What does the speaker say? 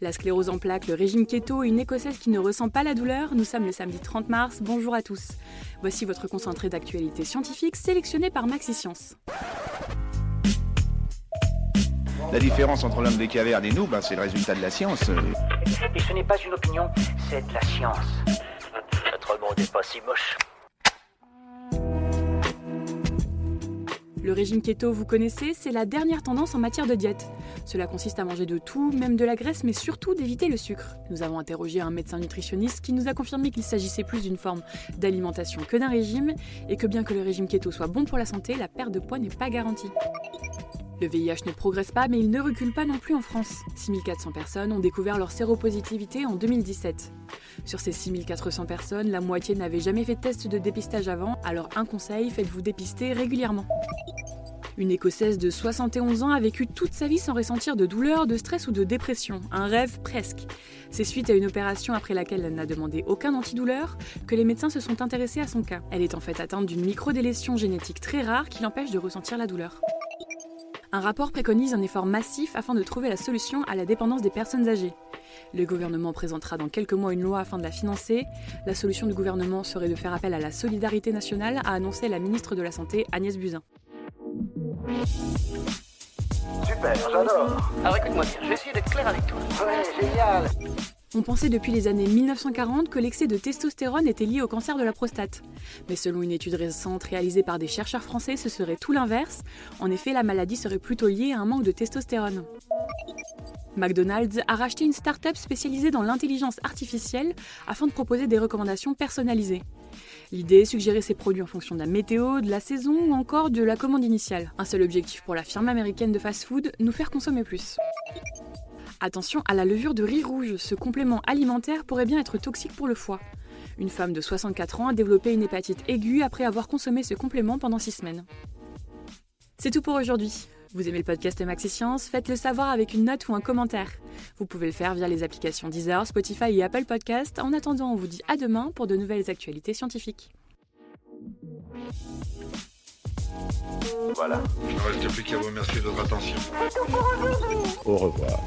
La sclérose en plaques, le régime keto et une écossaise qui ne ressent pas la douleur, nous sommes le samedi 30 mars, bonjour à tous. Voici votre concentré d'actualité scientifique sélectionné par Maxi-Science. La différence entre l'homme des cavernes et nous, c'est le résultat de la science. Et ce n'est pas une opinion, c'est de la science. Notre monde n'est pas si moche. Le régime keto, vous connaissez, c'est la dernière tendance en matière de diète. Cela consiste à manger de tout, même de la graisse, mais surtout d'éviter le sucre. Nous avons interrogé un médecin nutritionniste qui nous a confirmé qu'il s'agissait plus d'une forme d'alimentation que d'un régime, et que bien que le régime keto soit bon pour la santé, la perte de poids n'est pas garantie. Le VIH ne progresse pas, mais il ne recule pas non plus en France. 6400 personnes ont découvert leur séropositivité en 2017. Sur ces 6400 personnes, la moitié n'avait jamais fait de test de dépistage avant, alors un conseil, faites-vous dépister régulièrement. Une écossaise de 71 ans a vécu toute sa vie sans ressentir de douleur, de stress ou de dépression. Un rêve presque. C'est suite à une opération après laquelle elle n'a demandé aucun antidouleur que les médecins se sont intéressés à son cas. Elle est en fait atteinte d'une microdélétion génétique très rare qui l'empêche de ressentir la douleur. Un rapport préconise un effort massif afin de trouver la solution à la dépendance des personnes âgées. Le gouvernement présentera dans quelques mois une loi afin de la financer. La solution du gouvernement serait de faire appel à la solidarité nationale, a annoncé la ministre de la Santé, Agnès Buzyn. Super, j'adore. Alors écoute-moi bien, je vais essayer d'être clair avec toi. Ouais, génial. On pensait depuis les années 1940 que l'excès de testostérone était lié au cancer de la prostate. Mais selon une étude récente réalisée par des chercheurs français, ce serait tout l'inverse. En effet, la maladie serait plutôt liée à un manque de testostérone. McDonald's a racheté une start-up spécialisée dans l'intelligence artificielle afin de proposer des recommandations personnalisées. L'idée est suggérer ses produits en fonction de la météo, de la saison ou encore de la commande initiale. Un seul objectif pour la firme américaine de fast-food, nous faire consommer plus. Attention à la levure de riz rouge, ce complément alimentaire pourrait bien être toxique pour le foie. Une femme de 64 ans a développé une hépatite aiguë après avoir consommé ce complément pendant 6 semaines. C'est tout pour aujourd'hui. Vous aimez le podcast Maxi-Science? Faites-le savoir avec une note ou un commentaire. Vous pouvez le faire via les applications Deezer, Spotify et Apple Podcast. En attendant, on vous dit à demain pour de nouvelles actualités scientifiques. Voilà. Il ne reste plus qu'à vous remercier de votre attention. Au revoir.